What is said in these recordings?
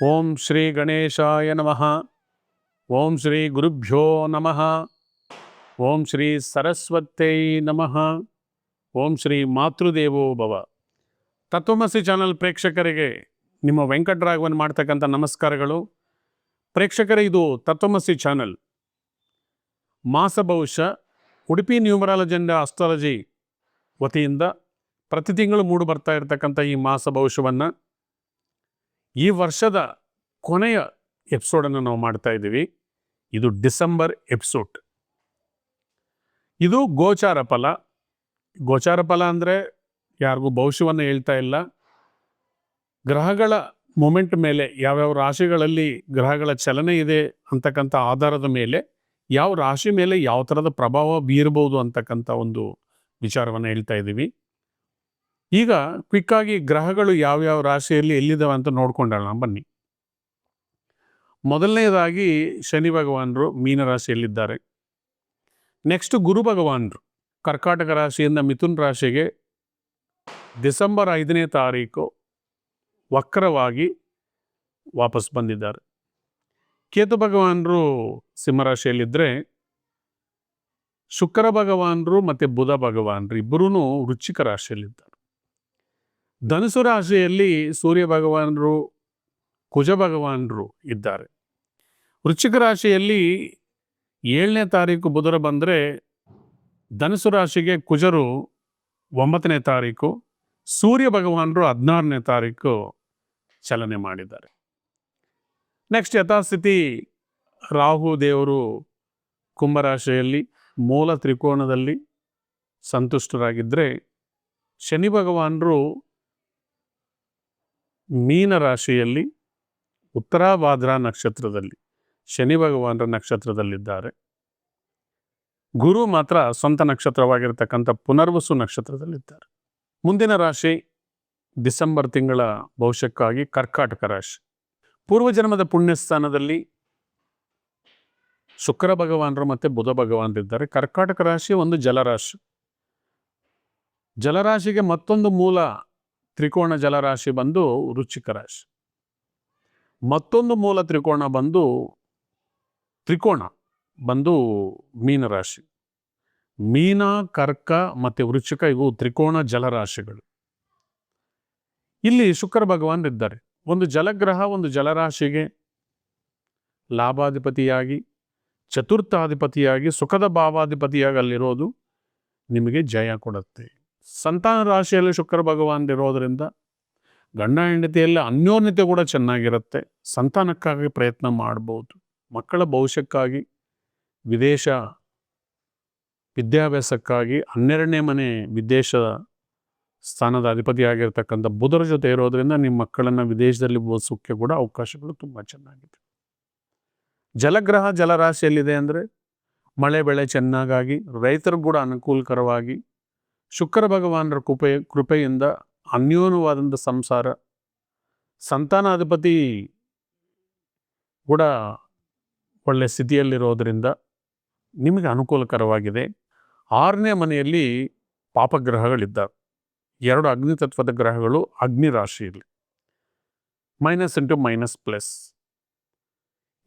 ಓಂ ಶ್ರೀ ಗಣೇಶಾಯ ನಮಃ. ಓಂ ಶ್ರೀ ಗುರುಭ್ಯೋ ನಮಃ. ಓಂ ಶ್ರೀ ಸರಸ್ವತೈ ನಮಃ. ಓಂ ಶ್ರೀ ಮಾತೃದೇವೋ ಭವ. ತತ್ವಮಸಿ ಚಾನಲ್ ಪ್ರೇಕ್ಷಕರಿಗೆ ನಿಮ್ಮ ವೆಂಕಟರಾಘವನ್ ಮಾಡ್ತಕ್ಕಂಥ ನಮಸ್ಕಾರಗಳು. ಪ್ರೇಕ್ಷಕರೇ, ಇದು ತತ್ವಮಸಿ ಚಾನಲ್ ಮಾಸ ಭವಿಷ್ಯ ಉಡುಪಿ ನ್ಯೂಮರಾಲಜಿ ಅಂಡ್ ಆಸ್ಟ್ರಾಲಜಿ ವತಿಯಿಂದ ಪ್ರತಿ ತಿಂಗಳು ಮೂಡು ಬರ್ತಾ ಇರತಕ್ಕಂಥ ಈ ಮಾಸ ಭವಿಷ್ಯವನ್ನು ಈ ವರ್ಷದ ಕೊನೆಯ ಎಪಿಸೋಡನ್ನು ನಾವು ಮಾಡ್ತಾ ಇದ್ದೀವಿ. ಇದು ಡಿಸೆಂಬರ್ ಎಪಿಸೋಡ್. ಇದು ಗೋಚಾರ ಫಲ. ಗೋಚಾರ ಫಲ ಅಂದರೆ ಯಾರಿಗೂ ಭವಿಷ್ಯವನ್ನು ಹೇಳ್ತಾ ಇಲ್ಲ. ಗ್ರಹಗಳ ಮೊಮೆಂಟ್ ಮೇಲೆ, ಯಾವ್ಯಾವ ರಾಶಿಗಳಲ್ಲಿ ಗ್ರಹಗಳ ಚಲನೆ ಇದೆ ಅಂತಕ್ಕಂಥ ಆಧಾರದ ಮೇಲೆ ಯಾವ ರಾಶಿ ಮೇಲೆ ಯಾವ ಥರದ ಪ್ರಭಾವ ಬೀರಬಹುದು ಅಂತಕ್ಕಂಥ ಒಂದು ವಿಚಾರವನ್ನು ಹೇಳ್ತಾ ಇದ್ದೀವಿ. ಈಗ ಕ್ವಿಕ್ಕಾಗಿ ಗ್ರಹಗಳು ಯಾವ್ಯಾವ ರಾಶಿಯಲ್ಲಿ ಎಲ್ಲಿದ್ದಾವೆ ಅಂತ ನೋಡ್ಕೊಂಡೋಣ ಬನ್ನಿ. ಮೊದಲನೇದಾಗಿ ಶನಿ ಭಗವಾನರು ಮೀನರಾಶಿಯಲ್ಲಿದ್ದಾರೆ. ನೆಕ್ಸ್ಟ್ ಗುರು ಭಗವಾನರು ಕರ್ಕಾಟಕ ರಾಶಿಯಿಂದ ಮಿಥುನ್ ರಾಶಿಗೆ ಡಿಸೆಂಬರ್ 5ನೇ ತಾರೀಕು ವಕ್ರವಾಗಿ ವಾಪಸ್ ಬಂದಿದ್ದಾರೆ. ಕೇತು ಭಗವಾನರು ಸಿಂಹರಾಶಿಯಲ್ಲಿದ್ದರೆ, ಶುಕ್ರ ಭಗವಾನರು ಮತ್ತು ಬುಧ ಭಗವಾನರು ಇಬ್ಬರೂ ವೃಶ್ಚಿಕ ರಾಶಿಯಲ್ಲಿದ್ದಾರೆ. ಧನುಸು ರಾಶಿಯಲ್ಲಿ ಸೂರ್ಯ ಭಗವಾನರು, ಕುಜ ಭಗವಾನರು ಇದ್ದಾರೆ. ವೃಶ್ಚಿಕ ರಾಶಿಯಲ್ಲಿ 7ನೇ ತಾರೀಕು ಬುಧರು ಬಂದರೆ, ಧನುಸು ರಾಶಿಗೆ ಕುಜರು 9ನೇ ತಾರೀಕು, ಸೂರ್ಯ ಭಗವಾನರು 16ನೇ ತಾರೀಕು ಚಲನೆ ಮಾಡಿದ್ದಾರೆ. ನೆಕ್ಸ್ಟ್ ಯಥಾಸ್ಥಿತಿ ರಾಹು ದೇವರು ಕುಂಭರಾಶಿಯಲ್ಲಿ ಮೂಲ ತ್ರಿಕೋನದಲ್ಲಿ ಸಂತುಷ್ಟರಾಗಿದ್ದರೆ, ಶನಿ ಭಗವಾನರು ಮೀನರಾಶಿಯಲ್ಲಿ ಉತ್ತರಾಭಾದ್ರ ನಕ್ಷತ್ರದಲ್ಲಿ ಶನಿ ಭಗವಾನರ ನಕ್ಷತ್ರದಲ್ಲಿದ್ದಾರೆ. ಗುರು ಮಾತ್ರ ಸ್ವಂತ ನಕ್ಷತ್ರವಾಗಿರ್ತಕ್ಕಂಥ ಪುನರ್ವಸು ನಕ್ಷತ್ರದಲ್ಲಿದ್ದಾರೆ. ಮುಂದಿನ ರಾಶಿ ಡಿಸೆಂಬರ್ ತಿಂಗಳ ಭವಿಷ್ಯಕ್ಕಾಗಿ ಕರ್ಕಾಟಕ ರಾಶಿ. ಪೂರ್ವಜನ್ಮದ ಪುಣ್ಯಸ್ಥಾನದಲ್ಲಿ ಶುಕ್ರ ಭಗವಾನರು ಮತ್ತು ಬುಧ ಭಗವಾನರಿದ್ದಾರೆ. ಕರ್ಕಾಟಕ ರಾಶಿ ಒಂದು ಜಲರಾಶಿ. ಜಲರಾಶಿಗೆ ಮತ್ತೊಂದು ಮೂಲ ತ್ರಿಕೋಣ ಜಲರಾಶಿ ಬಂದು ವೃಶ್ಚಿಕ ರಾಶಿ. ಮತ್ತೊಂದು ಮೂಲ ತ್ರಿಕೋಣ ಬಂದು ಮೀನರಾಶಿ. ಮೀನ, ಕರ್ಕ ಮತ್ತು ವೃಶ್ಚಿಕ ಇವು ತ್ರಿಕೋಣ ಜಲರಾಶಿಗಳು. ಇಲ್ಲಿ ಶುಕ್ರ ಭಗವಾನರಿದ್ದಾರೆ. ಒಂದು ಜಲಗ್ರಹ ಒಂದು ಜಲರಾಶಿಗೆ ಲಾಭಾಧಿಪತಿಯಾಗಿ, ಚತುರ್ಥಾಧಿಪತಿಯಾಗಿ, ಸುಖದ ಭಾವಾಧಿಪತಿಯಾಗಿ ಅಲ್ಲಿರೋದು ನಿಮಗೆ ಜಯ ಕೊಡುತ್ತೆ. ಸಂತಾನ ರಾಶಿಯಲ್ಲಿ ಶುಕ್ರ ಭಗವಾನರಿರೋದ್ರಿಂದ ಗಂಡ ಹೆಂಡತಿಯಲ್ಲಿ ಅನ್ಯೋನ್ಯತೆ ಕೂಡ ಚೆನ್ನಾಗಿರುತ್ತೆ. ಸಂತಾನಕ್ಕಾಗಿ ಪ್ರಯತ್ನ ಮಾಡ್ಬೋದು. ಮಕ್ಕಳ ಭವಿಷ್ಯಕ್ಕಾಗಿ, ವಿದೇಶ ವಿದ್ಯಾಭ್ಯಾಸಕ್ಕಾಗಿ 12ನೇ ಮನೆ ವಿದೇಶ ಸ್ಥಾನದ ಅಧಿಪತಿಯಾಗಿರ್ತಕ್ಕಂಥ ಬುಧರ ಜೊತೆ ಇರೋದ್ರಿಂದ ನಿಮ್ಮ ಮಕ್ಕಳನ್ನು ವಿದೇಶದಲ್ಲಿ ಓದಿಸೋಕ್ಕೆ ಕೂಡ ಅವಕಾಶಗಳು ತುಂಬ ಚೆನ್ನಾಗಿದೆ. ಜಲಗ್ರಹ ಜಲರಾಶಿಯಲ್ಲಿದೆ ಅಂದರೆ ಮಳೆ ಬೆಳೆ ಚೆನ್ನಾಗಾಗಿ, ರೈತರಿಗೂ ಕೂಡ ಅನುಕೂಲಕರವಾಗಿ, ಶುಕ್ರ ಭಗವಾನರ ಕೃಪೆಯಿಂದ ಅನ್ಯೋನ್ಯವಾದಂಥ ಸಂಸಾರ, ಸಂತಾನಾಧಿಪತಿ ಕೂಡ ಒಳ್ಳೆಯ ಸ್ಥಿತಿಯಲ್ಲಿರೋದರಿಂದ ನಿಮಗೆ ಅನುಕೂಲಕರವಾಗಿದೆ. 6ನೇ ಮನೆಯಲ್ಲಿ ಪಾಪಗ್ರಹಗಳಿದ್ದಾವೆ. 2 ಅಗ್ನಿತತ್ವದ ಗ್ರಹಗಳು ಅಗ್ನಿ ರಾಶಿಯಲ್ಲಿ ಮೈನಸ್ ಇಂಟು ಮೈನಸ್ ಪ್ಲಸ್.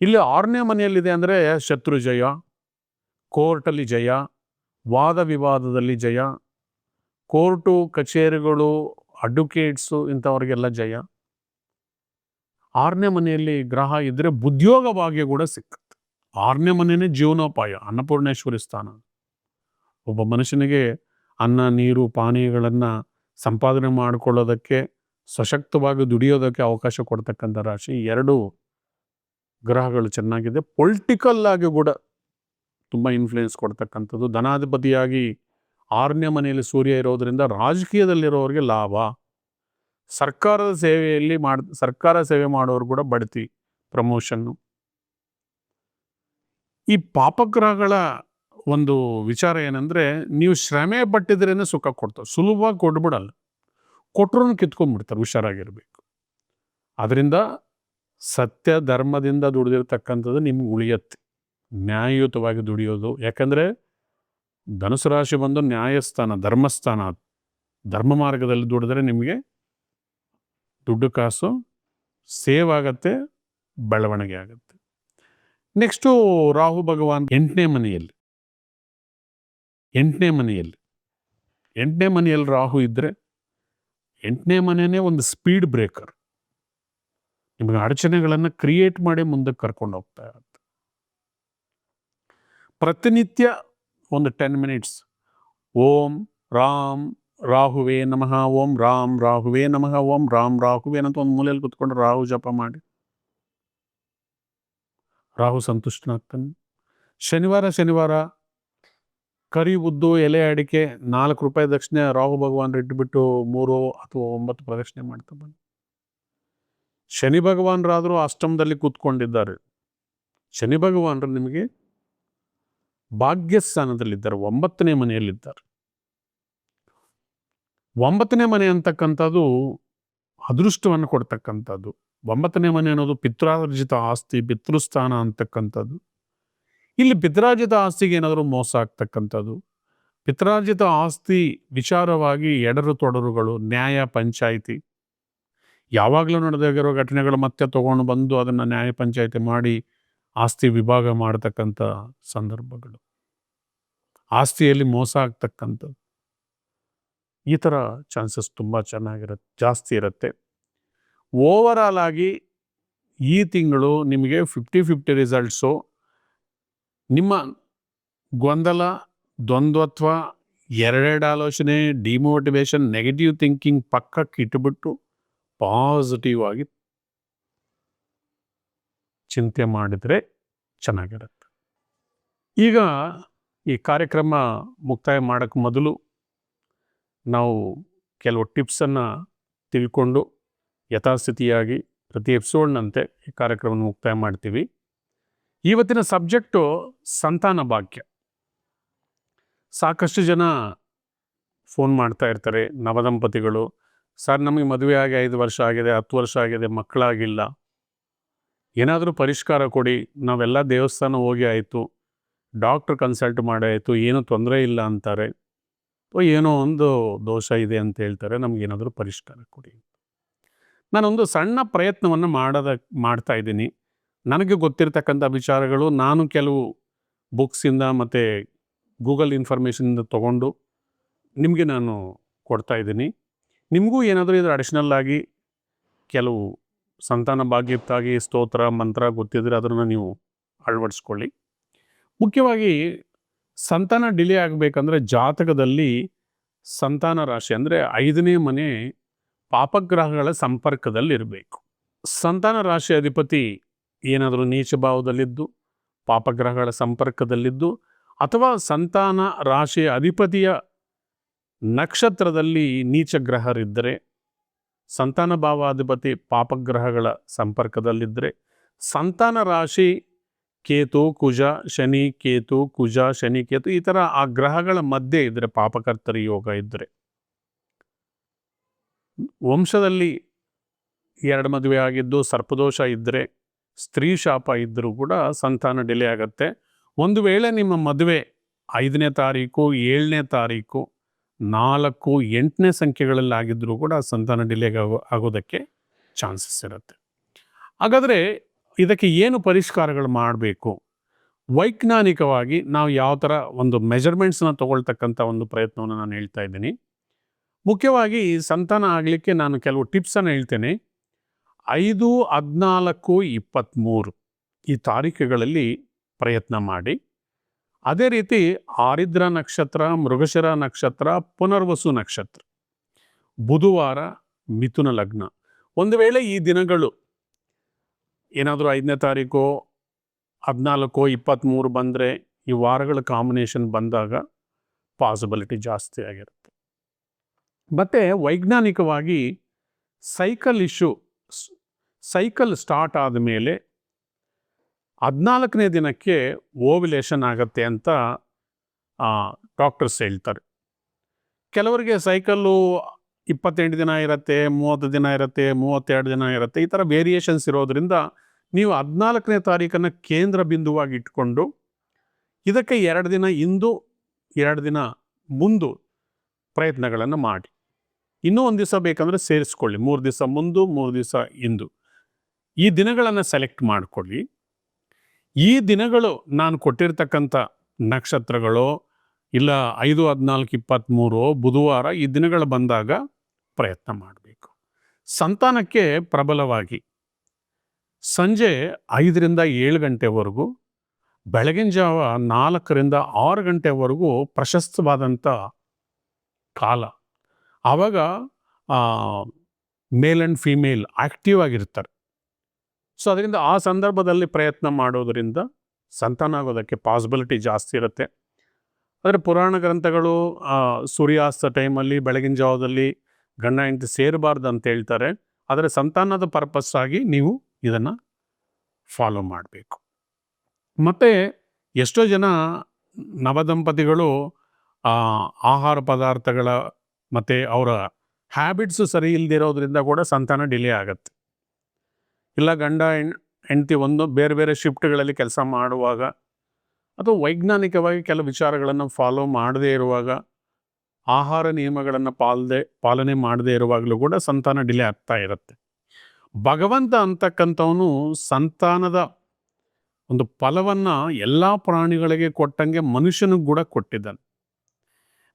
ಇಲ್ಲಿ 6ನೇ ಮನೆಯಲ್ಲಿದೆ ಅಂದರೆ ಶತ್ರು ಜಯ, ಕೋರ್ಟಲ್ಲಿ ಜಯ, ವಾದ ವಿವಾದದಲ್ಲಿ ಜಯ, ಕೋರ್ಟು ಕಚೇರಿಗಳು, ಅಡ್ವೊಕೇಟ್ಸು ಇಂಥವ್ರಿಗೆಲ್ಲ ಜಯ. 6ನೇ ಮನೆಯಲ್ಲಿ ಗ್ರಹ ಇದ್ದರೆ ಉದ್ಯೋಗ ಭಾಗ್ಯ ಕೂಡ ಸಿಕ್ಕತ್ತೆ. 6ನೇ ಮನೆಯೇ ಜೀವನೋಪಾಯ, ಅನ್ನಪೂರ್ಣೇಶ್ವರಿ ಸ್ಥಾನ. ಒಬ್ಬ ಮನುಷ್ಯನಿಗೆ ಅನ್ನ ನೀರು ಪಾನೀಯಗಳನ್ನು ಸಂಪಾದನೆ ಮಾಡಿಕೊಳ್ಳೋದಕ್ಕೆ, ಸಶಕ್ತವಾಗಿ ದುಡಿಯೋದಕ್ಕೆ ಅವಕಾಶ ಕೊಡ್ತಕ್ಕಂಥ ರಾಶಿ. 2 ಗ್ರಹಗಳು ಚೆನ್ನಾಗಿದೆ. ಪೊಲಿಟಿಕಲ್ ಆಗಿ ಕೂಡ ತುಂಬ ಇನ್ಫ್ಲೂಯೆನ್ಸ್ ಕೊಡ್ತಕ್ಕಂಥದ್ದು. ಧನಾಧಿಪತಿಯಾಗಿ 6ನೇ ಮನೆಯಲ್ಲಿ ಸೂರ್ಯ ಇರೋದರಿಂದ ರಾಜಕೀಯದಲ್ಲಿರೋರಿಗೆ ಲಾಭ, ಸರ್ಕಾರ ಸೇವೆ ಮಾಡೋರು ಕೂಡ ಬಡ್ತಿ, ಪ್ರಮೋಷನ್ನು. ಈ ಪಾಪಗ್ರಹಗಳ ಒಂದು ವಿಚಾರ ಏನಂದರೆ, ನೀವು ಶ್ರಮೆ ಪಟ್ಟಿದ್ರೇನೆ ಸುಖ ಕೊಡ್ತಾರೆ. ಸುಲಭವಾಗಿ ಕೊಟ್ಬಿಡಲ್ಲ, ಕೊಟ್ಟರು ಕಿತ್ಕೊಂಡ್ಬಿಡ್ತಾರೆ. ಹುಷಾರಾಗಿರ್ಬೇಕು. ಅದರಿಂದ ಸತ್ಯ ಧರ್ಮದಿಂದ ದುಡಿದಿರ್ತಕ್ಕಂಥದ್ದು ನಿಮ್ಗೆ ಉಳಿಯತ್ತೆ. ನ್ಯಾಯಯುತವಾಗಿ ದುಡಿಯೋದು. ಯಾಕಂದರೆ ಧನುಸು ರಾಶಿ ಬಂದು ನ್ಯಾಯಸ್ಥಾನ, ಧರ್ಮಸ್ಥಾನ. ಧರ್ಮ ಮಾರ್ಗದಲ್ಲಿ ದುಡಿದ್ರೆ ನಿಮಗೆ ದುಡ್ಡು ಕಾಸು ಸೇವ್ ಆಗತ್ತೆ, ಬೆಳವಣಿಗೆ ಆಗುತ್ತೆ. ನೆಕ್ಸ್ಟು ರಾಹು ಭಗವಾನ್ 8ನೇ ಮನೆಯಲ್ಲಿ 8ನೇ ಮನೆಯಲ್ಲಿ ರಾಹು ಇದ್ದರೆ 8ನೇ ಮನೆಯೇ ಒಂದು ಸ್ಪೀಡ್ ಬ್ರೇಕರ್. ನಿಮಗೆ ಅಡಚಣೆಗಳನ್ನು ಕ್ರಿಯೇಟ್ ಮಾಡಿ ಮುಂದಕ್ಕೆ ಕರ್ಕೊಂಡು ಹೋಗ್ತಾ ಇರುತ್ತೆ. ಪ್ರತಿನಿತ್ಯ ಒಂದು 10 ಮಿನಿಟ್ಸ್ ಓಂ ರಾಮ್ ರಾಹುವೇ ನಮಃ, ಓಂ ರಾಮ್ ರಾಹುವೇ ನಮಃ, ಓಂ ರಾಮ್ ರಾಹುವೇ ಅಂತ ಒಂದು ಮೂಲೆಯಲ್ಲಿ ಕುತ್ಕೊಂಡು ರಾಹು ಜಪ ಮಾಡಿ, ರಾಹು ಸಂತುಷ್ಟನಾಗ್ತಾನೆ. ಶನಿವಾರ ಕರಿ ಉದ್ದು ಎಲೆ ಅಡಿಕೆ 4 ರೂಪಾಯಿ ದಕ್ಷಿಣೆ ರಾಹು ಭಗವಾನ್ ಇಟ್ಬಿಟ್ಟು 3 ಅಥವಾ 9 ಪ್ರದಕ್ಷಿಣೆ ಮಾಡ್ತಾ ಬನ್ನಿ. ಶನಿ ಭಗವಾನರಾದರೂ ಅಷ್ಟಮದಲ್ಲಿ ಕೂತ್ಕೊಂಡಿದ್ದಾರೆ. ಶನಿ ಭಗವಾನರು ನಿಮಗೆ ಭಾಗ್ಯಸ್ಥಾನದಲ್ಲಿದ್ದಾರೆ, 9ನೇ ಮನೆಯಲ್ಲಿದ್ದಾರೆ. 9ನೇ ಮನೆ ಅಂತಕ್ಕಂಥದ್ದು ಅದೃಷ್ಟವನ್ನು ಕೊಡ್ತಕ್ಕಂಥದ್ದು. 9ನೇ ಮನೆ ಅನ್ನೋದು ಪಿತ್ರಾರ್ಜಿತ ಆಸ್ತಿ, ಪಿತೃಸ್ಥಾನ ಅಂತಕ್ಕಂಥದ್ದು. ಇಲ್ಲಿ ಪಿತ್ರಾರ್ಜಿತ ಆಸ್ತಿಗೆ ಏನಾದರೂ ಮೋಸ ಆಗ್ತಕ್ಕಂಥದ್ದು, ಪಿತ್ರಾರ್ಜಿತ ಆಸ್ತಿ ವಿಚಾರವಾಗಿ ಎಡರು ತೊಡರುಗಳು, ನ್ಯಾಯ ಪಂಚಾಯಿತಿ, ಯಾವಾಗಲೂ ನಡೆದಿರೋ ಘಟನೆಗಳು ಮತ್ತೆ ತಗೊಂಡು ಬಂದು ಅದನ್ನು ನ್ಯಾಯ ಪಂಚಾಯಿತಿ ಮಾಡಿ ಆಸ್ತಿ ವಿಭಾಗ ಮಾಡತಕ್ಕಂಥ ಸಂದರ್ಭಗಳು, ಆಸ್ತಿಯಲ್ಲಿ ಮೋಸ ಆಗ್ತಕ್ಕಂಥದ್ದು, ಈ ಥರ ಚಾನ್ಸಸ್ ತುಂಬ ಜಾಸ್ತಿ ಇರುತ್ತೆ. ಓವರಾಲ್ ಆಗಿ ಈ ತಿಂಗಳು ನಿಮಗೆ 50-50 ರಿಸಲ್ಟ್ಸು. ನಿಮ್ಮ ಗೊಂದಲ, ದ್ವಂದ್ವತ್ವ, ಎರಡೆರಡು ಆಲೋಚನೆ, ಡಿಮೋಟಿವೇಶನ್, ನೆಗೆಟಿವ್ ಥಿಂಕಿಂಗ್ ಪಕ್ಕಕ್ಕೆ ಇಟ್ಟುಬಿಟ್ಟು ಪಾಸಿಟಿವ್ ಆಗಿ ಚಿಂತೆ ಮಾಡಿದರೆ ಚೆನ್ನಾಗಿರುತ್ತೆ. ಈಗ ಈ ಕಾರ್ಯಕ್ರಮ ಮುಕ್ತಾಯ ಮಾಡೋಕ್ಕೆ ಮೊದಲು ನಾವು ಕೆಲವು ಟಿಪ್ಸನ್ನು ತಿಳ್ಕೊಂಡು ಯಥಾಸ್ಥಿತಿಯಾಗಿ ಪ್ರತಿ ಎಪಿಸೋಡ್ನಂತೆ ಈ ಕಾರ್ಯಕ್ರಮವನ್ನು ಮುಕ್ತಾಯ ಮಾಡ್ತೀವಿ. ಇವತ್ತಿನ ಸಬ್ಜೆಕ್ಟು ಸಂತಾನ ಭಾಗ್ಯ. ಸಾಕಷ್ಟು ಜನ ಫೋನ್ ಮಾಡ್ತಾ ಇರ್ತಾರೆ, ನವದಂಪತಿಗಳು, ಸರ್ ನಮಗೆ ಮದುವೆ ಆಗಿ 5 ವರ್ಷ ಆಗಿದೆ, 10 ವರ್ಷ ಆಗಿದೆ, ಮಕ್ಕಳಾಗಿಲ್ಲ, ಏನಾದರೂ ಪರಿಷ್ಕಾರ ಕೊಡಿ, ನಾವೆಲ್ಲ ದೇವಸ್ಥಾನ ಹೋಗಿ ಆಯಿತು, ಡಾಕ್ಟ್ರ್ ಕನ್ಸಲ್ಟ್ ಮಾಡಾಯಿತು, ಏನೂ ತೊಂದರೆ ಇಲ್ಲ ಅಂತಾರೆ, ಏನೋ ಒಂದು ದೋಷ ಇದೆ ಅಂತ ಹೇಳ್ತಾರೆ, ನಮಗೇನಾದರೂ ಪರಿಷ್ಕಾರ ಕೊಡಿ. ನಾನೊಂದು ಸಣ್ಣ ಪ್ರಯತ್ನವನ್ನು ಮಾಡ್ತಾ ಇದ್ದೀನಿ. ನನಗೆ ಗೊತ್ತಿರತಕ್ಕಂಥ ವಿಚಾರಗಳು ನಾನು ಕೆಲವು ಬುಕ್ಸಿಂದ ಮತ್ತು ಗೂಗಲ್ ಇನ್ಫಾರ್ಮೇಷನಿಂದ ತೊಗೊಂಡು ನಿಮಗೆ ನಾನು ಕೊಡ್ತಾ ಇದ್ದೀನಿ. ನಿಮಗೂ ಏನಾದರೂ ಇದರ ಅಡಿಷ್ನಲ್ ಆಗಿ ಕೆಲವು ಸಂತಾನ ಭಾಗ್ಯಕ್ಕಾಗಿ ಸ್ತೋತ್ರ ಮಂತ್ರ ಗೊತ್ತಿದ್ರೆ ಅದನ್ನು ನೀವು ಅಳವಡಿಸ್ಕೊಳ್ಳಿ. ಮುಖ್ಯವಾಗಿ ಸಂತಾನ ಡಿಲೇ ಆಗಬೇಕಂದ್ರೆ ಜಾತಕದಲ್ಲಿ ಸಂತಾನ ರಾಶಿ ಅಂದರೆ 5ನೇ ಮನೆ ಪಾಪಗ್ರಹಗಳ ಸಂಪರ್ಕದಲ್ಲಿರಬೇಕು. ಸಂತಾನ ರಾಶಿ ಅಧಿಪತಿ ಏನಾದರೂ ನೀಚ ಭಾವದಲ್ಲಿದ್ದು, ಪಾಪಗ್ರಹಗಳ ಸಂಪರ್ಕದಲ್ಲಿದ್ದು, ಅಥವಾ ಸಂತಾನ ರಾಶಿಯ ಅಧಿಪತಿಯ ನಕ್ಷತ್ರದಲ್ಲಿ ನೀಚ ಗ್ರಹರಿದ್ದರೆ, ಸಂತಾನ ಭಾವಾಧಿಪತಿ ಪಾಪಗ್ರಹಗಳ ಸಂಪರ್ಕದಲ್ಲಿದ್ದರೆ, ಸಂತಾನ ರಾಶಿ ಕೇತು ಕುಜ ಶನಿ ಕೇತು ಕುಜ ಶನಿ ಕೇತು ಈ ಥರ ಆ ಗ್ರಹಗಳ ಮಧ್ಯೆ ಇದ್ದರೆ, ಪಾಪಕರ್ತರಿ ಯೋಗ ಇದ್ದರೆ, ವಂಶದಲ್ಲಿ 2 ಮದುವೆ ಆಗಿದ್ದು ಸರ್ಪದೋಷ ಇದ್ದರೆ, ಸ್ತ್ರೀ ಶಾಪ ಇದ್ದರೂ ಕೂಡ ಸಂತಾನ ಡಿಲೇ ಆಗುತ್ತೆ. ಒಂದು ವೇಳೆ ನಿಮ್ಮ ಮದುವೆ 5ನೇ ತಾರೀಕು 7ನೇ ತಾರೀಕು 4 8ನೇ ಸಂಖ್ಯೆಗಳಲ್ಲಿ ಆಗಿದ್ದರೂ ಕೂಡ ಸಂತಾನ ಡಿಲೇ ಆಗೋದಕ್ಕೆ ಚಾನ್ಸಸ್ ಇರುತ್ತೆ. ಹಾಗಾದರೆ ಇದಕ್ಕೆ ಏನು ಪರಿಷ್ಕಾರಗಳು ಮಾಡಬೇಕು? ವೈಜ್ಞಾನಿಕವಾಗಿ ನಾವು ಯಾವ ಥರ ಒಂದು ಮೆಜರ್ಮೆಂಟ್ಸ್ನ ತಗೊಳ್ತಕ್ಕಂಥ ಒಂದು ಪ್ರಯತ್ನವನ್ನು ನಾನು ಹೇಳ್ತಾ ಇದ್ದೀನಿ. ಮುಖ್ಯವಾಗಿ ಸಂತಾನ ಆಗಲಿಕ್ಕೆ ನಾನು ಕೆಲವು ಟಿಪ್ಸನ್ನು ಹೇಳ್ತೇನೆ. 5, 14, 23 ಈ ತಾರೀಖುಗಳಲ್ಲಿ ಪ್ರಯತ್ನ ಮಾಡಿ. ಅದೇ ರೀತಿ ಆರಿದ್ರ ನಕ್ಷತ್ರ, ಮೃಗಶಿರ ನಕ್ಷತ್ರ, ಪುನರ್ವಸು ನಕ್ಷತ್ರ, ಬುಧವಾರ, ಮಿಥುನ ಲಗ್ನ. ಒಂದು ವೇಳೆ ಈ ದಿನಗಳು ಏನಾದರೂ 5ನೇ ತಾರೀಕು 14, 23 ಬಂದರೆ, ಈ ವಾರಗಳ ಕಾಂಬಿನೇಷನ್ ಬಂದಾಗ ಪಾಸಿಬಿಲಿಟಿ ಜಾಸ್ತಿ ಆಗಿರುತ್ತೆ. ಮತ್ತು ವೈಜ್ಞಾನಿಕವಾಗಿ ಸೈಕಲ್ ಸ್ಟಾರ್ಟ್ ಆದಮೇಲೆ 14ನೇ ದಿನಕ್ಕೆ ಓವ್ಯುಲೇಷನ್ ಆಗುತ್ತೆ ಅಂತ ಡಾಕ್ಟರ್ಸ್ ಹೇಳ್ತಾರೆ. ಕೆಲವರಿಗೆ ಸೈಕಲ್ಲು 28 ದಿನ ಇರುತ್ತೆ, 30 ದಿನ ಇರುತ್ತೆ, 32 ದಿನ ಇರುತ್ತೆ. ಈ ಥರ ವೇರಿಯೇಷನ್ಸ್ ಇರೋದರಿಂದ ನೀವು 14ನೇ ತಾರೀಕನ್ನು ಕೇಂದ್ರ ಬಿಂದುವಾಗಿ ಇಟ್ಕೊಂಡು ಇದಕ್ಕೆ 2 ದಿನ ಹಿಂದು 2 ದಿನ ಮುಂದು ಪ್ರಯತ್ನಗಳನ್ನು ಮಾಡಿ. ಇನ್ನೂ ಒಂದು ದಿವಸ ಬೇಕಂದರೆ ಸೇರಿಸ್ಕೊಳ್ಳಿ, 3 ದಿವಸ ಮುಂದು 3 ದಿವಸ ಹಿಂದು. ಈ ದಿನಗಳನ್ನು ಸೆಲೆಕ್ಟ್ ಮಾಡಿಕೊಳ್ಳಿ. ಈ ದಿನಗಳು ನಾನು ಕೊಟ್ಟಿರ್ತಕ್ಕಂಥ ನಕ್ಷತ್ರಗಳು ಇಲ್ಲ 5, 14, 23 ಬುಧವಾರ ಈ ದಿನಗಳು ಬಂದಾಗ ಪ್ರಯತ್ನ ಮಾಡಬೇಕು. ಸಂತಾನಕ್ಕೆ ಪ್ರಬಲವಾಗಿ ಸಂಜೆ 5ರಿಂದ 7 ಗಂಟೆವರೆಗೂ, ಬೆಳಗಿನ ಜಾವ 4ರಿಂದ 6 ಗಂಟೆವರೆಗೂ ಪ್ರಶಸ್ತವಾದಂಥ ಕಾಲ. ಆವಾಗ ಮೇಲ್ ಆ್ಯಂಡ್ ಫೀಮೇಲ್ ಆ್ಯಕ್ಟಿವ್ ಆಗಿರ್ತಾರೆ. ಸೊ ಅದರಿಂದ ಆ ಸಂದರ್ಭದಲ್ಲಿ ಪ್ರಯತ್ನ ಮಾಡೋದರಿಂದ ಸಂತಾನ ಆಗೋದಕ್ಕೆ ಪಾಸಿಬಿಲಿಟಿ ಜಾಸ್ತಿ ಇರುತ್ತೆ. ಆದರೆ ಪುರಾಣ ಗ್ರಂಥಗಳು ಸೂರ್ಯಾಸ್ತ ಟೈಮಲ್ಲಿ ಬೆಳಗಿನ ಜಾವದಲ್ಲಿ ಗಂಡ ಹೆಂಡತಿ ಸೇರಬಾರ್ದು ಅಂತ ಹೇಳ್ತಾರೆ. ಆದರೆ ಸಂತಾನದ ಪರ್ಪಸ್ ಆಗಿ ನೀವು ಇದನ್ನು ಫಾಲೋ ಮಾಡಬೇಕು. ಮತ್ತು ಎಷ್ಟೋ ಜನ ನವದಂಪತಿಗಳು ಆಹಾರ ಪದಾರ್ಥಗಳ ಮತ್ತು ಅವರ ಹ್ಯಾಬಿಟ್ಸು ಸರಿ ಇಲ್ಲದಿರೋದ್ರಿಂದ ಕೂಡ ಸಂತಾನ ಡಿಲೇ ಆಗುತ್ತೆ. ಇಲ್ಲ ಗಂಡ ಹೆಂಡತಿ ಬೇರೆ ಬೇರೆ ಶಿಫ್ಟ್ಗಳಲ್ಲಿ ಕೆಲಸ ಮಾಡುವಾಗ ಅಥವಾ ವೈಜ್ಞಾನಿಕವಾಗಿ ಕೆಲವು ವಿಚಾರಗಳನ್ನು ಫಾಲೋ ಮಾಡದೇ ಇರುವಾಗ, ಆಹಾರ ನಿಯಮಗಳನ್ನು ಪಾಲನೆ ಮಾಡದೇ ಇರುವಾಗಲೂ ಕೂಡ ಸಂತಾನ ಡಿಲೇ ಆಗ್ತಾ ಇರುತ್ತೆ. ಭಗವಂತ ಅಂತಕ್ಕಂಥವನು ಸಂತಾನದ ಒಂದು ಫಲವನ್ನು ಎಲ್ಲ ಪ್ರಾಣಿಗಳಿಗೆ ಕೊಟ್ಟಂಗೆ ಮನುಷ್ಯನಿಗೆ ಕೂಡ ಕೊಟ್ಟಿದ್ದಾನೆ.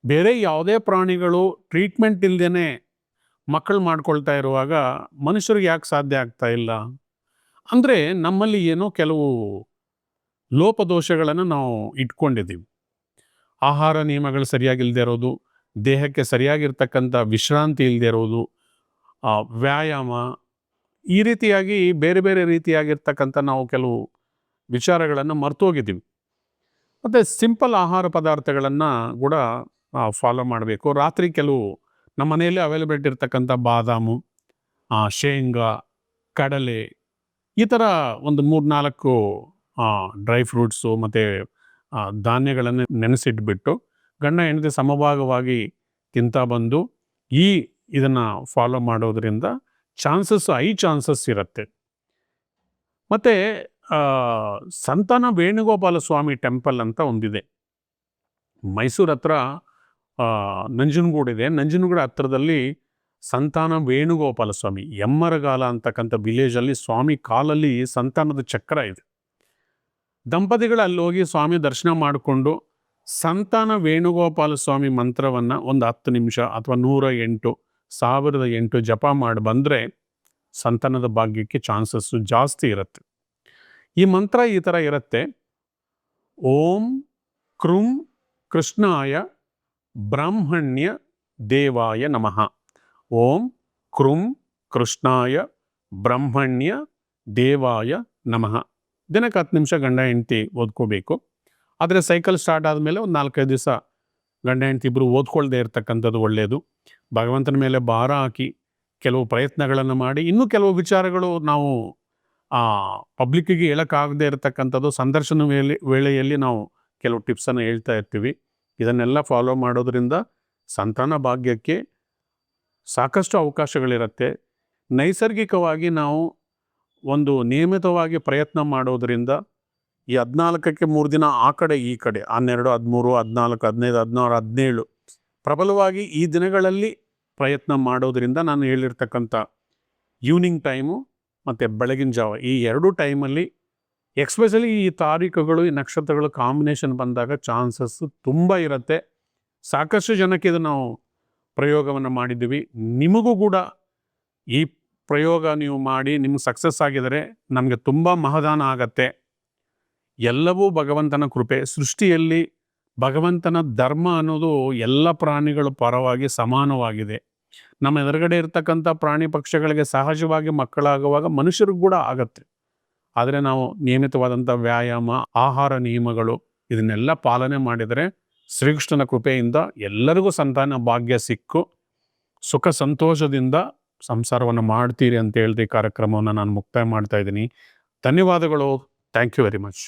ಬೇರೆ ಯಾವುದೇ ಪ್ರಾಣಿಗಳು ಟ್ರೀಟ್ಮೆಂಟ್ ಇಲ್ಲದೇ ಮಕ್ಕಳು ಮಾಡ್ಕೊಳ್ತಾ ಇರುವಾಗ ಮನುಷ್ಯರಿಗೆ ಯಾಕೆ ಸಾಧ್ಯ ಆಗ್ತಾ ಇಲ್ಲ ಅಂದರೆ ನಮ್ಮಲ್ಲಿ ಏನೋ ಕೆಲವು ಲೋಪದೋಷಗಳನ್ನು ನಾವು ಇಟ್ಕೊಂಡಿದ್ದೀವಿ. ಆಹಾರ ನಿಯಮಗಳು ಸರಿಯಾಗಿಲ್ಲದೆ ಇರೋದು, ದೇಹಕ್ಕೆ ಸರಿಯಾಗಿರ್ತಕ್ಕಂಥ ವಿಶ್ರಾಂತಿ ಇಲ್ಲದೆ ಇರೋದು, ವ್ಯಾಯಾಮ, ಈ ರೀತಿಯಾಗಿ ಬೇರೆ ಬೇರೆ ರೀತಿಯಾಗಿರ್ತಕ್ಕಂಥ ನಾವು ಕೆಲವು ವಿಚಾರಗಳನ್ನು ಮರ್ತೋಗಿದ್ದೀವಿ. ಮತ್ತು ಸಿಂಪಲ್ ಆಹಾರ ಪದಾರ್ಥಗಳನ್ನು ಕೂಡ ಫಾಲೋ ಮಾಡಬೇಕು. ರಾತ್ರಿ ಕೆಲವು ನಮ್ಮ ಮನೆಯಲ್ಲಿ ಅವೈಲಬಿಲಿಟಿ ಇರ್ತಕ್ಕಂಥ ಬಾದಾಮು, ಶೇಂಗಾ, ಕಡಲೆ, ಈ ಥರ ಒಂದು 3-4 ಡ್ರೈ ಫ್ರೂಟ್ಸು ಮತ್ತು ಧಾನ್ಯಗಳನ್ನು ನೆನೆಸಿಟ್ಬಿಟ್ಟು ಗಂಡ ಹೆಂಡತಿ ಸಮಭಾಗವಾಗಿ ತಿಂತಾ ಬಂದು ಇದನ್ನು ಫಾಲೋ ಮಾಡೋದ್ರಿಂದ ಹೈ ಚಾನ್ಸಸ್ ಇರುತ್ತೆ. ಮತ್ತು ಸಂತಾನ ವೇಣುಗೋಪಾಲ ಸ್ವಾಮಿ ಟೆಂಪಲ್ ಅಂತ ಒಂದಿದೆ ಮೈಸೂರು ಹತ್ರ. ನಂಜನಗೂಡಿದೆ. ನಂಜನಗೂಡು ಹತ್ರದಲ್ಲಿ ಸಂತಾನ ವೇಣುಗೋಪಾಲ ಸ್ವಾಮಿ ಎಮ್ಮರಗಾಲ ಅಂತಕ್ಕಂಥ ವಿಲೇಜಲ್ಲಿ ಸ್ವಾಮಿ ಕಾಲಲ್ಲಿ ಸಂತಾನದ ಚಕ್ರ ಇದೆ. ದಂಪತಿಗಳು ಅಲ್ಲಿ ಹೋಗಿ ಸ್ವಾಮಿ ದರ್ಶನ ಮಾಡಿಕೊಂಡು ಸಂತಾನ ವೇಣುಗೋಪಾಲ ಸ್ವಾಮಿ ಮಂತ್ರವನ್ನು ಒಂದು 10 ನಿಮಿಷ ಅಥವಾ 108, 1008 ಜಪ ಮಾಡಿ ಬಂದರೆ ಸಂತಾನದ ಭಾಗ್ಯಕ್ಕೆ ಚಾನ್ಸಸ್ಸು ಜಾಸ್ತಿ ಇರುತ್ತೆ. ಈ ಮಂತ್ರ ಈ ಥರ ಇರುತ್ತೆ: ಓಂ ಕೃಂ ಕೃಷ್ಣಾಯ ಬ್ರಾಹ್ಮಣ್ಯ ದೇವಾಯ ನಮಃ. ಓಂ ಕೃಂ ಕೃಷ್ಣಾಯ ಬ್ರಹ್ಮಣ್ಯ ದೇವಾಯ ನಮಃ. ದಿನಕ್ಕೆ 10 ನಿಮಿಷ ಗಂಡ ಹೆಂಡತಿ ಓದ್ಕೋಬೇಕು. ಆದರೆ ಸೈಕಲ್ ಸ್ಟಾರ್ಟ್ ಆದಮೇಲೆ ಒಂದು 4-5 ದಿವಸ ಗಂಡ ಹೆಂಡತಿ ಇಬ್ಬರು ಓದ್ಕೊಳ್ದೇ ಇರ್ತಕ್ಕಂಥದ್ದು ಒಳ್ಳೆಯದು. ಭಗವಂತನ ಮೇಲೆ ಭಾರ ಹಾಕಿ ಕೆಲವು ಪ್ರಯತ್ನಗಳನ್ನು ಮಾಡಿ, ಇನ್ನೂ ಕೆಲವು ವಿಚಾರಗಳು ನಾವು ಪಬ್ಲಿಕ್ಕಿಗೆ ಹೇಳೋಕ್ಕಾಗದೇ ಇರತಕ್ಕಂಥದ್ದು ಸಂದರ್ಶನ ವೇಳೆಯಲ್ಲಿ ನಾವು ಕೆಲವು ಟಿಪ್ಸನ್ನು ಹೇಳ್ತಾ ಇರ್ತೀವಿ. ಇದನ್ನೆಲ್ಲ ಫಾಲೋ ಮಾಡೋದ್ರಿಂದ ಸಂತಾನ ಭಾಗ್ಯಕ್ಕೆ ಸಾಕಷ್ಟು ಅವಕಾಶಗಳಿರುತ್ತೆ. ನೈಸರ್ಗಿಕವಾಗಿ ನಾವು ಒಂದು ನಿಯಮಿತವಾಗಿ ಪ್ರಯತ್ನ ಮಾಡೋದರಿಂದ ಈ 14ಕ್ಕೆ 3 ದಿನ ಆ ಕಡೆ ಈ ಕಡೆ 12, 13, 14, 15, 16, 17 ಪ್ರಬಲವಾಗಿ ಈ ದಿನಗಳಲ್ಲಿ ಪ್ರಯತ್ನ ಮಾಡೋದರಿಂದ ನಾನು ಹೇಳಿರ್ತಕ್ಕಂಥ ಈವ್ನಿಂಗ್ ಟೈಮು ಮತ್ತು ಬೆಳಗಿನ ಜಾವ ಈ 2 ಟೈಮಲ್ಲಿ ಎಕ್ಸ್ಪೆಷಲಿ ಈ ತಾರೀಖುಗಳು, ಈ ನಕ್ಷತ್ರಗಳು ಕಾಂಬಿನೇಷನ್ ಬಂದಾಗ ಚಾನ್ಸಸ್ಸು ತುಂಬ ಇರುತ್ತೆ. ಸಾಕಷ್ಟು ಜನಕ್ಕೆ ಇದು ನಾವು ಪ್ರಯೋಗವನ್ನು ಮಾಡಿದ್ದೀವಿ. ನಿಮಗೂ ಕೂಡ ಈ ಪ್ರಯೋಗ ನೀವು ಮಾಡಿ ನಿಮ್ಗೆ ಸಕ್ಸಸ್ ಆಗಿದರೆ ನಮಗೆ ತುಂಬ ಮಹದಾನ ಆಗತ್ತೆ. ಎಲ್ಲವೂ ಭಗವಂತನ ಕೃಪೆ. ಸೃಷ್ಟಿಯಲ್ಲಿ ಭಗವಂತನ ಧರ್ಮ ಅನ್ನೋದು ಎಲ್ಲ ಪ್ರಾಣಿಗಳ ಪರವಾಗಿ ಸಮಾನವಾಗಿದೆ. ನಮ್ಮ ಎದುರುಗಡೆ ಇರ್ತಕ್ಕಂಥ ಪ್ರಾಣಿ ಪಕ್ಷಿಗಳಿಗೆ ಸಹಜವಾಗಿ ಮಕ್ಕಳಾಗುವಾಗ ಮನುಷ್ಯರಿಗೂ ಕೂಡ ಆಗತ್ತೆ. ಆದರೆ ನಾವು ನಿಯಮಿತವಾದಂಥ ವ್ಯಾಯಾಮ, ಆಹಾರ ನಿಯಮಗಳು ಇದನ್ನೆಲ್ಲ ಪಾಲನೆ ಮಾಡಿದರೆ ಶ್ರೀಕೃಷ್ಣನ ಕೃಪೆಯಿಂದ ಎಲ್ಲರಿಗೂ ಸಂತಾನ ಭಾಗ್ಯ ಸಿಕ್ಕು ಸುಖ ಸಂತೋಷದಿಂದ ಸಂಸಾರವನ್ನು ಮಾಡ್ತೀರಿ ಅಂತ ಹೇಳಿದ ಕಾರ್ಯಕ್ರಮವನ್ನು ನಾನು ಮುಕ್ತಾಯ ಮಾಡ್ತಾ ಇದ್ದೀನಿ. ಧನ್ಯವಾದಗಳು. Thank you very much.